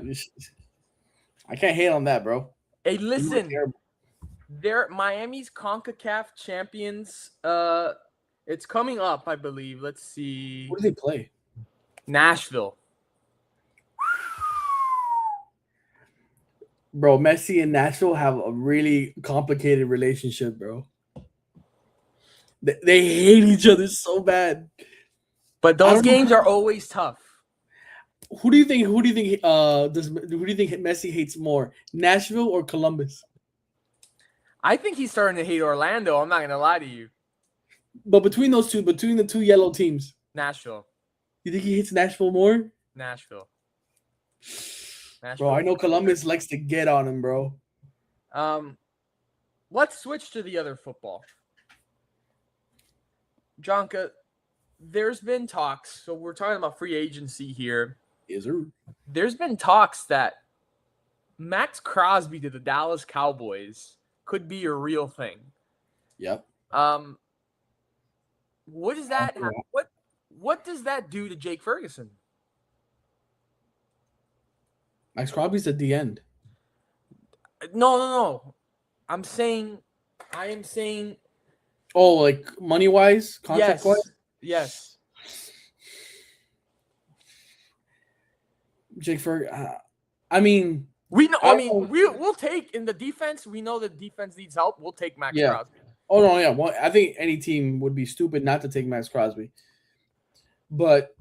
I can't hate on that, bro. Hey, listen. They're Miami's CONCACAF champions. It's coming up, I believe. Let's see. Who do they play? Nashville. Bro, Messi and Nashville have a really complicated relationship, bro. They hate each other so bad. But those games are always tough. Who do you think Messi hates more, Nashville or Columbus? I think he's starting to hate Orlando. I'm not gonna lie to you. But between the two yellow teams, Nashville. You think he hates Nashville more? Nashville. Bro, I know Columbus likes to get on him, bro. Let's switch to the other football. Jonka, there's been talks. So we're talking about free agency here. Yes, sir. There's been talks that Max Crosby to the Dallas Cowboys could be a real thing. Yep. What does that what does that do to Jake Ferguson? Max Crosby's at the end. No. I am saying Oh, like money wise, contract wise. Yes. Jake Ferg. I mean, We know. I I don't mean, know. we'll take in the defense. We know the defense needs help. We'll take Max Yeah. Crosby. Oh no, yeah. Well, I think any team would be stupid not to take Max Crosby, but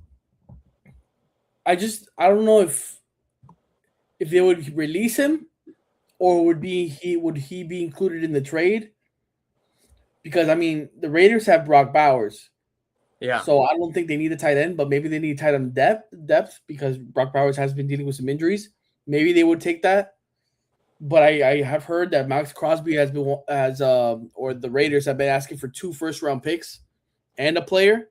I don't know if they would release him or would he be included in the trade? Because I mean, the Raiders have Brock Bowers, Yeah. so I don't think they need a tight end, but maybe they need tight end depth because Brock Bowers has been dealing with some injuries. Maybe they would take that. But I have heard that Max Crosby or the Raiders have been asking for 2 first-round picks and a player.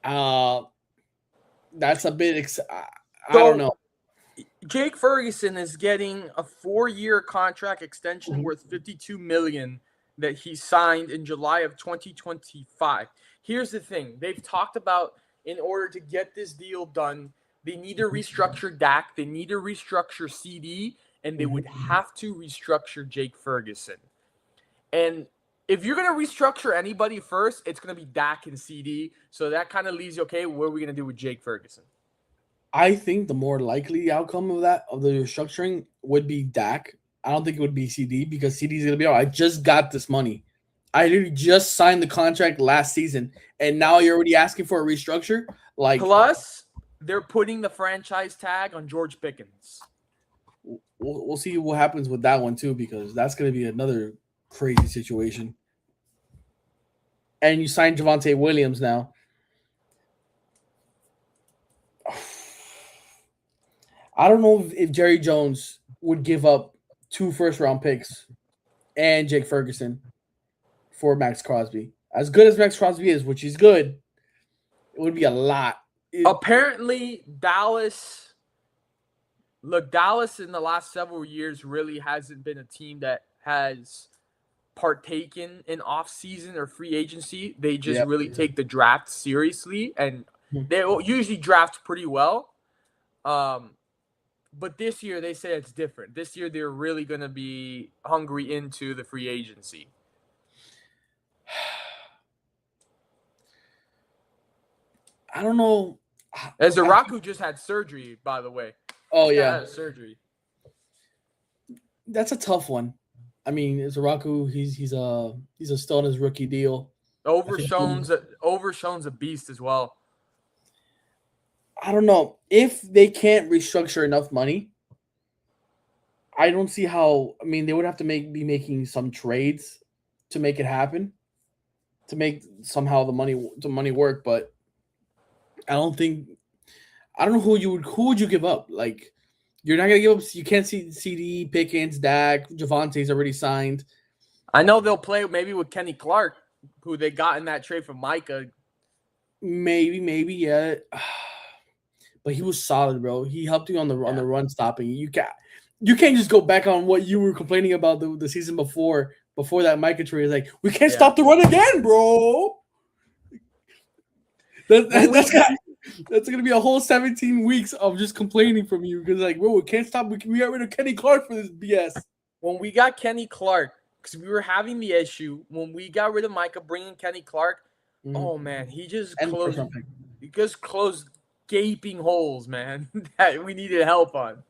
That's a bit. I don't So know. Jake Ferguson is getting a 4-year contract extension Mhm. worth $52 million that he signed in July of 2025. Here's the thing: they've talked about in order to get this deal done, they need to restructure Dak, they need to restructure CD, and they would have to restructure Jake Ferguson. And if you're gonna restructure anybody first, it's gonna be Dak and CD. So that kind of leaves you, okay, what are we gonna do with Jake Ferguson? I think the more likely outcome of the restructuring would be Dak. I don't think it would be CD because CD is gonna be. Oh, I just got this money. I literally just signed the contract last season, and now Yes. you're already asking for a restructure. Like, Plus, they're putting the franchise tag on George Pickens. we'll see what happens with that one too, because that's gonna be another crazy situation. And you signed Javante Williams now. I don't know if Jerry Jones would give up 2 first-round picks and Jake Ferguson for Max Crosby. As good as Max Crosby is, which is good, it would be a lot. Apparently, Dallas in the last several years really hasn't been a team that has partaken in off-season or free agency. They just Yep. really take the draft seriously, and Hmm. they usually draft pretty well. But this year they say it's different. This year they're really going to be hungry into the free agency. I don't know. As Zaraku just had surgery, by the way. Oh This guy yeah, had surgery. that's a tough one. I mean, Zaraku, he's still on his rookie deal. Overshown's a beast as well. I don't know if they can't restructure enough money. I don't see how. I mean, they would have to be making some trades to make it happen, to make somehow the money work. But I don't think. I don't know who would you give up? Like, you're not gonna give up. You can't see CD Pickens, Dak, Javante's already signed. I know they'll play maybe with Kenny Clark, who they got in that trade from Micah. Maybe, yeah. But he was solid, bro. He helped you on the run stopping. You can't just go back on what you were complaining about the season before that Micah trade. Is like, we can't stop the run again, bro. That's gonna be a whole 17 weeks of just complaining from you because like, bro, we can't stop. We got rid of Kenny Clark for this BS. When we got Kenny Clark, because we were having the issue when we got rid of Micah, bringing Kenny Clark. Mm-hmm. Oh man, he just closed gaping holes, man, that we needed help on.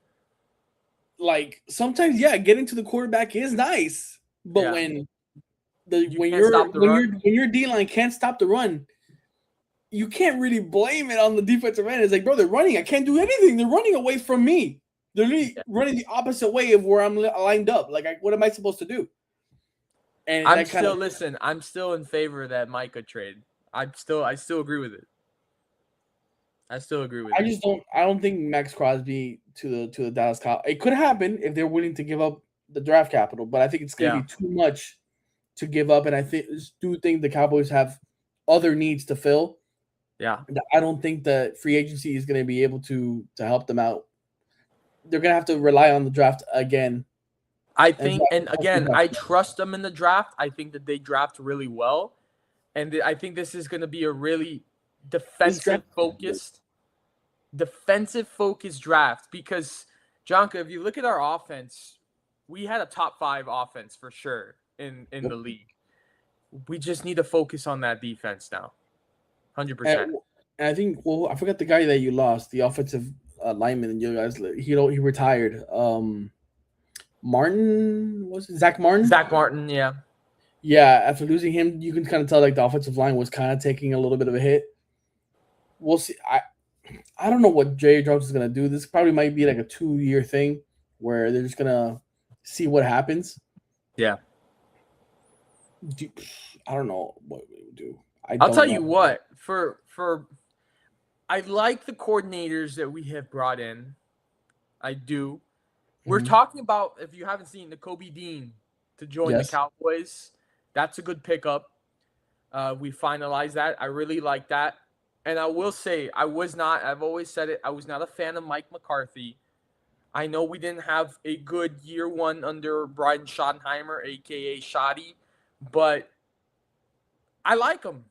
Like sometimes, yeah, getting to the quarterback is nice, but when your D line can't stop the run, you can't really blame it on the defensive end. It's like, bro, they're running. I can't do anything. They're running away from me. They're really running the opposite way of where I'm lined up. Like, what am I supposed to do? And I'm still in favor of that Micah trade. I still agree with it. I don't think Max Crosby to the Dallas Cowboys. It could happen if they're willing to give up the draft capital, but I think it's going to be too much to give up. And I think the Cowboys have other needs to fill. Yeah, I don't think that free agency is going to be able to help them out. They're going to have to rely on the draft again. I think, and again, I trust them in the draft. I think that they draft really well, and I think this is going to be a really defensive focused draft because, Jonka, if you look at our offense, we had a top 5 offense for sure in the league. We just need to focus on that defense now. 100%. And I think, I forgot the guy that you lost, the offensive lineman, and you guys, he retired. Martin, was it Zach Martin? Zach Martin, yeah. Yeah, after losing him, you can kind of tell like the offensive line was kind of taking a little bit of a hit. We'll see. I don't know what Jerry Jones is gonna do. This probably might be like a 2-year thing where they're just gonna see what happens. Yeah. I don't know what we would do. I'll tell you what. I like the coordinators that we have brought in. I do. We're talking about, if you haven't seen, the Kobe Dean to join the Cowboys. That's a good pickup. We finalized that. I really like that. And I will say, I've always said it, I was not a fan of Mike McCarthy. I know we didn't have a good year one under Brian Schottenheimer, a.k.a. Shoddy, but I like him.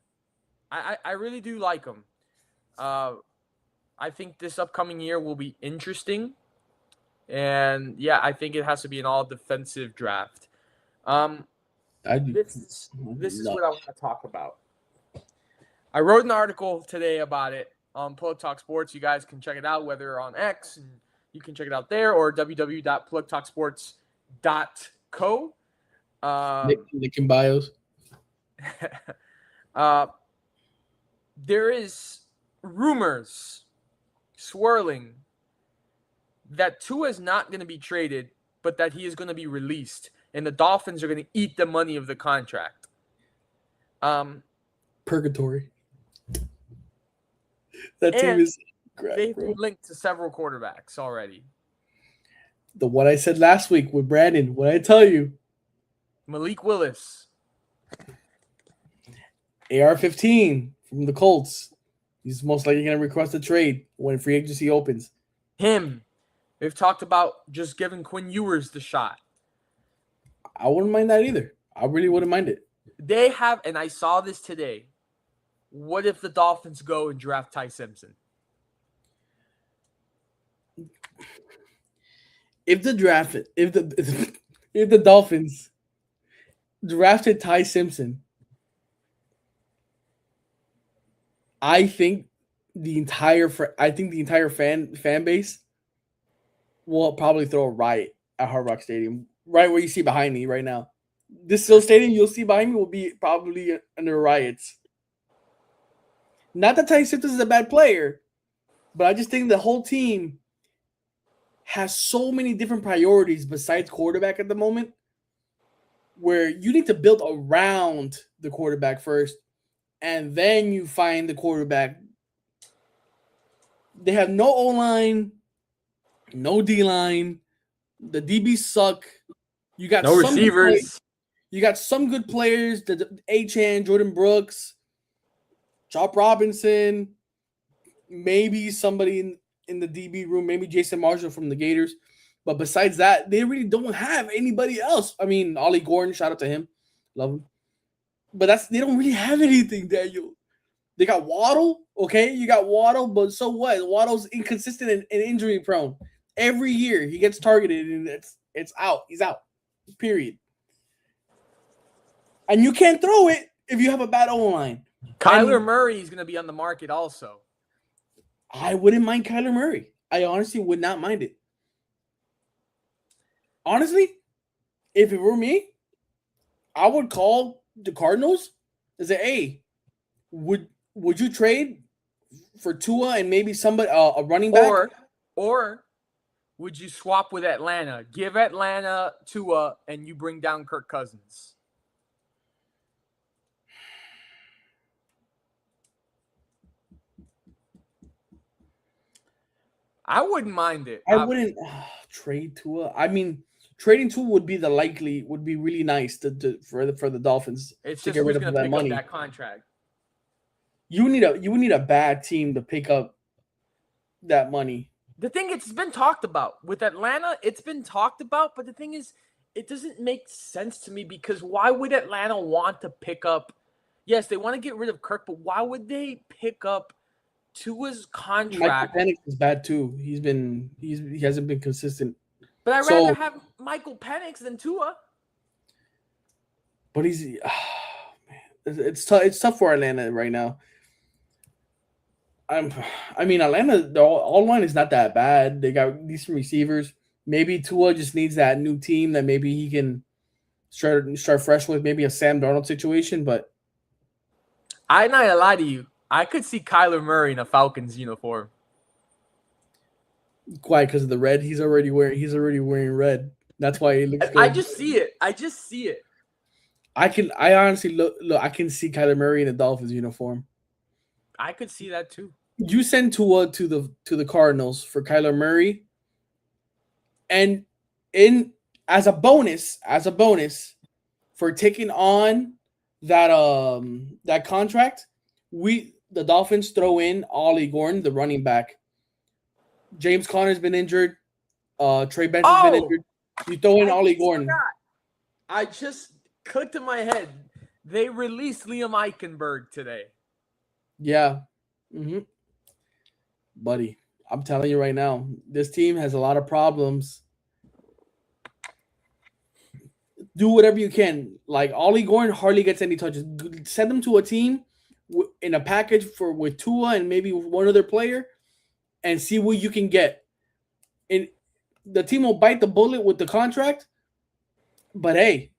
I really do like him. I think this upcoming year will be interesting. And, yeah, I think it has to be an all-defensive draft. This is what I want to talk about. I wrote an article today about it on PlugTalkSports. You guys can check it out, whether on X, and you can check it out there, or www.plugtalksports.co. Link in bios. There is rumors swirling that Tua is not going to be traded, but that he is going to be released, and the Dolphins are going to eat the money of the contract. Purgatory. That team is great. They've been linked to several quarterbacks already. The one I said last week with Brandon, what I tell you? Malik Willis. AR-15 from the Colts. He's most likely going to request a trade when free agency opens. Him. We've talked about just giving Quinn Ewers the shot. I wouldn't mind that either. I really wouldn't mind it. They have, and I saw this today, what if the Dolphins go and draft Ty Simpson? If the Dolphins drafted Ty Simpson, I think the entire fan base will probably throw a riot at Hard Rock Stadium, right where you see behind me right now. This still stadium you'll see behind me will be probably under riots. Not that Ty Simpson is a bad player, but I just think the whole team has so many different priorities besides quarterback at the moment, where you need to build around the quarterback first, and then you find the quarterback. They have no O-line, no D-line. The DBs suck. You got no receivers. You got some good players, the Achane, Jordan Brooks, Chop Robinson, maybe somebody in the DB room, maybe Jason Marshall from the Gators. But besides that, they really don't have anybody else. I mean, Ollie Gordon, shout out to him. Love him. But they don't really have anything, Daniel. They got Waddle, okay? You got Waddle, but so what? Waddle's inconsistent and injury prone. Every year he gets targeted and it's out. He's out. Period. And you can't throw it if you have a bad O-line. Kyler Murray is going to be on the market also. I wouldn't mind Kyler Murray. I honestly would not mind it. Honestly, if it were me, I would call the Cardinals and say, hey, would you trade for Tua and maybe somebody a running back? Or would you swap with Atlanta? Give Atlanta Tua and you bring down Kirk Cousins. I wouldn't mind it. I wouldn't trade Tua. I mean, trading Tua would be really nice for the Dolphins to get rid of that money. That contract. You would need a bad team to pick up that money. The thing, it's been talked about with Atlanta. It's been talked about, but the thing is, it doesn't make sense to me because why would Atlanta want to pick up? Yes, they want to get rid of Kirk, but why would they pick up Tua's contract? Michael Penix is bad too. He hasn't been consistent. But I'd rather have Michael Penix than Tua. But man, It's tough. It's tough for Atlanta right now. I mean, Atlanta, the all line is not that bad. They got decent receivers. Maybe Tua just needs that new team that maybe he can start fresh with, maybe a Sam Darnold situation. But I'm not gonna lie to you. I could see Kyler Murray in a Falcons uniform. quiet because of the red. He's already wearing red. That's why he looks good. I just see it. I honestly look. I can see Kyler Murray in a Dolphins uniform. I could see that too. You send Tua to the Cardinals for Kyler Murray, and as a bonus for taking on that contract, the Dolphins throw in Ollie Gordon, the running back. James Conner's been injured. Trey Benson's been injured. You throw in Ollie Gordon. I just clicked in my head. They released Liam Eichenberg today. Yeah. Mm-hmm. Buddy, I'm telling you right now, this team has a lot of problems. Do whatever you can. Like, Ollie Gordon hardly gets any touches. Send them to a team in a package with Tua and maybe one other player and see what you can get. And the team will bite the bullet with the contract, but hey,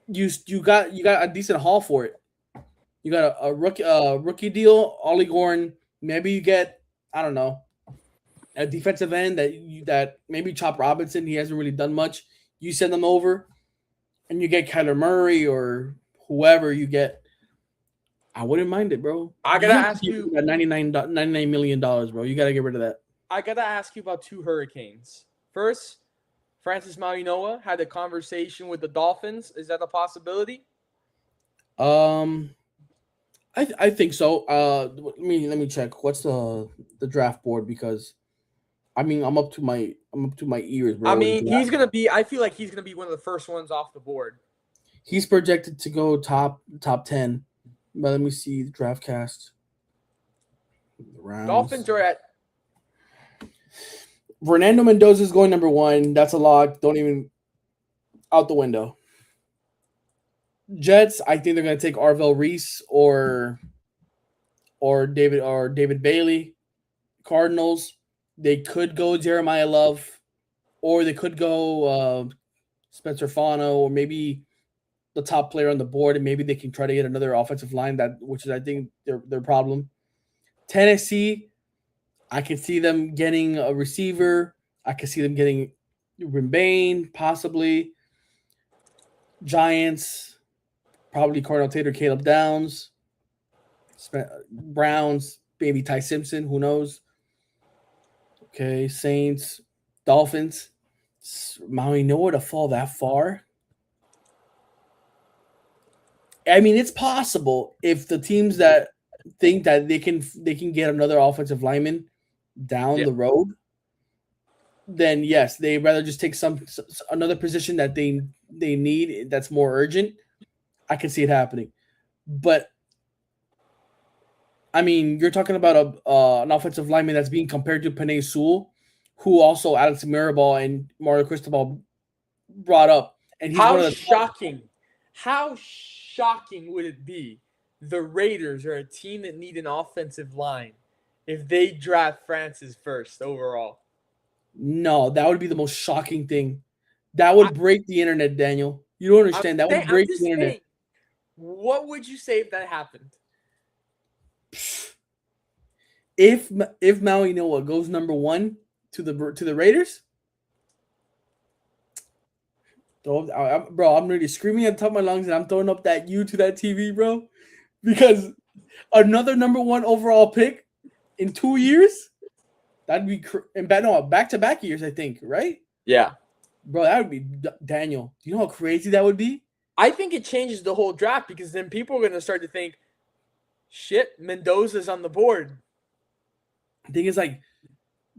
you got a decent haul for it. You got a rookie deal, Ollie Gordon. Maybe you get, I don't know, a defensive end that maybe Chop Robinson. He hasn't really done much. You send them over, and you get Kyler Murray or whoever you get. I wouldn't mind it, bro. I gotta ask you that $99 million, bro. You gotta get rid of that. I gotta ask you about two Hurricanes. First, Francis Mauigoa had a conversation with the Dolphins. Is that a possibility? I think so. Let me check. What's the draft board? Because I mean, I'm up to my ears, bro. I mean, he's gonna be. I feel like he's gonna be one of the first ones off the board. He's projected to go top 10. But let me see the draft cast. Dolphins are at. Fernando Mendoza is going number 1. That's a lock. Don't even out the window. Jets, I think they're going to take Arvell Reese or David Bailey. Cardinals, they could go Jeremiah Love, or they could go Spencer Fano, or maybe the top player on the board, and maybe they can try to get another offensive line, which is, I think, their problem. Tennessee, I can see them getting a receiver. I can see them getting Rimbane, possibly. Giants, probably Cardinal Tater, Caleb Downs. Browns, maybe Ty Simpson, who knows? Okay, Saints, Dolphins. Maui Noah to fall that far. I mean, it's possible if the teams that think that they can get another offensive lineman down the road, then yes, they rather just take another position that they need that's more urgent. I can see it happening, but I mean, you're talking about an offensive lineman that's being compared to Penei Sewell, who also Alex Mirabal and Mario Cristobal brought up, and he's How one of the shocking! How shocking would it be? The Raiders are a team that need an offensive line if they draft Francis first overall. No, that would be the most shocking thing. That would break the internet, Daniel. You don't understand. That would break the internet. What would you say if that happened? If Maui Noah goes number 1 to the Raiders, bro, I'm really screaming at the top of my lungs, and I'm throwing up that U to that TV, bro, because another number 1 overall pick in 2 years, that'd be back-to-back years, I think, right? Yeah, bro, that would be Daniel. Do you know how crazy that would be? I think it changes the whole draft because then people are going to start to think, shit, Mendoza's on the board. The thing is, like,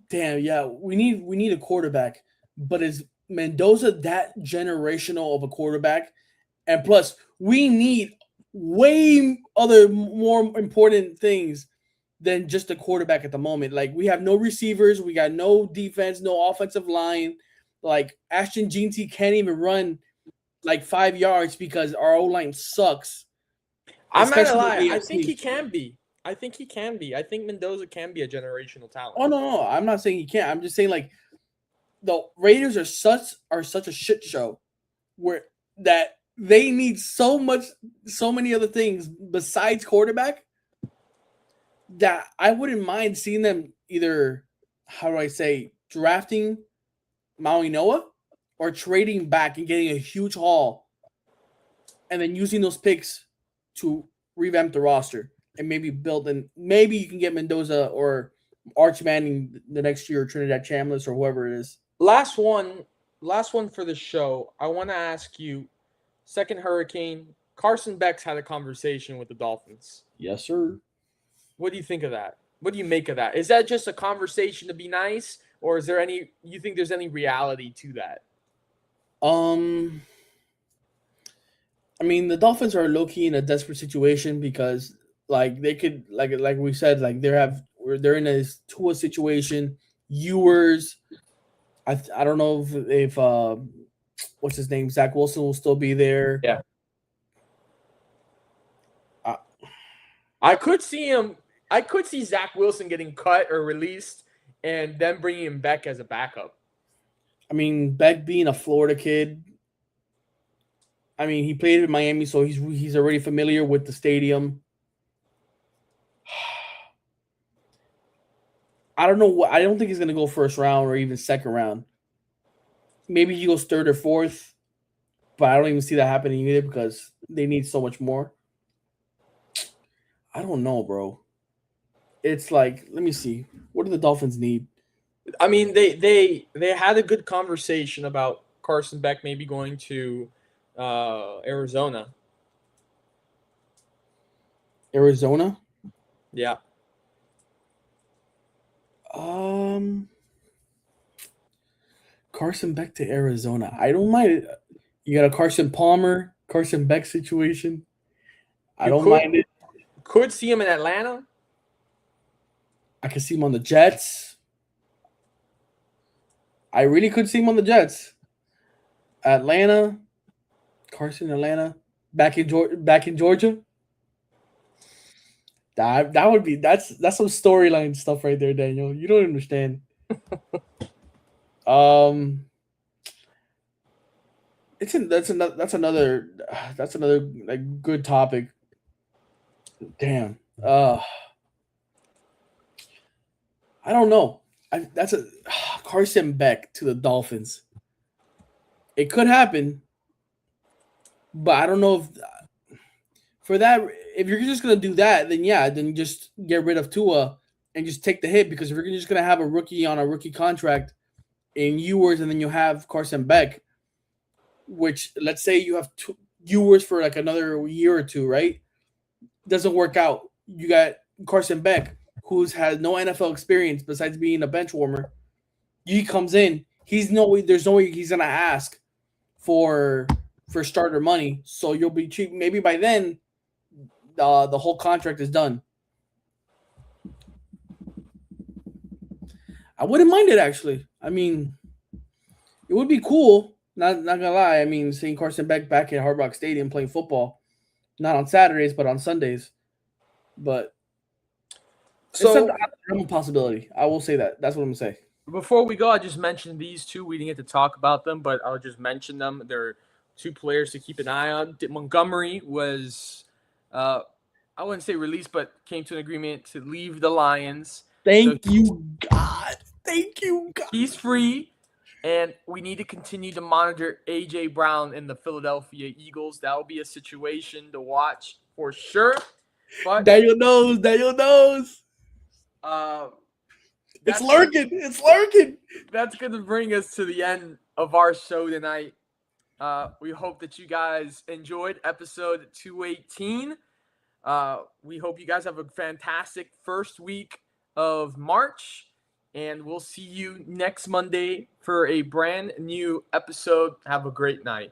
damn, yeah, we need a quarterback, but is Mendoza that generational of a quarterback? And plus, we need way other more important things than just a quarterback at the moment. Like, we have no receivers, we got no defense, no offensive line. Like, Ashton Jeanty can't even run like 5 yards because our O-line sucks. I'm not gonna especially lie. the I think he AFC. can be. I think Mendoza can be a generational talent. Oh no, I'm not saying he can't. I'm just saying like the Raiders are such a shit show where that they need so many other things besides quarterback that I wouldn't mind seeing them either, how do I say, drafting Maui Noah or trading back and getting a huge haul and then using those picks to revamp the roster and maybe build, and maybe you can get Mendoza or Arch Manning the next year, or Trinidad Chambliss or whoever it is. Last one for the show. I want to ask you, second hurricane, Carson Beck's had a conversation with the Dolphins. Yes, sir. What do you think of that? What do you make of that? Is that just a conversation to be nice, or is there any? You think there's any reality to that? I mean, the Dolphins are low key in a desperate situation because, like, they could, like we said, like they're in a Tua situation. Ewers, I don't know if what's his name, Zach Wilson will still be there. Yeah, I could see him. I could see Zach Wilson getting cut or released, and then bringing him back as a backup. I mean, Beck being a Florida kid. I mean, he played in Miami, so he's already familiar with the stadium. I don't know what. I don't think he's gonna go first round or even second round. Maybe he goes third or fourth, but I don't even see that happening either because they need so much more. I don't know, bro. It's like, let me see. What do the Dolphins need? I mean, they had a good conversation about Carson Beck maybe going to Arizona. Arizona? Yeah. Carson Beck to Arizona. I don't mind it. You got a Carson Palmer, Carson Beck situation. I don't mind it. Could see him in Atlanta. I could see him on the Jets. I really could see him on the Jets. Atlanta, Carson, Atlanta, back in Georgia. That would be that's some storyline stuff right there, Daniel. You don't understand. That's another like good topic. Damn. I don't know. That's a Carson Beck to the Dolphins. It could happen, but I don't know if for that, if you're just gonna do that, then yeah, then just get rid of Tua and just take the hit, because if you're just gonna have a rookie on a rookie contract in Ewers and then you have Carson Beck, which let's say you have Ewers for like another year or two, right? Doesn't work out. You got Carson Beck, who's had no NFL experience besides being a bench warmer. He comes in, there's no way he's gonna ask for starter money, so you'll be cheap. Maybe by then, the whole contract is done. I wouldn't mind it, actually. I mean, it would be cool. Not gonna lie. I mean, seeing Carson Beck back at Hard Rock Stadium playing football, not on Saturdays but on Sundays. But So it's a possibility. I will say that. That's what I'm gonna say. before we go, I just mentioned these two. We didn't get to talk about them, but I'll just mention them. They're two players to keep an eye on. Montgomery was, I wouldn't say released, but came to an agreement to leave the Lions. Thank you, God. He's free, and we need to continue to monitor A.J. Brown and the Philadelphia Eagles. That will be a situation to watch for sure. But Daniel knows. It's lurking. That's going to bring us to the end of our show tonight. We hope that you guys enjoyed episode 218. We hope you guys have a fantastic first week of March, and we'll see you next Monday for a brand new episode. Have a great night.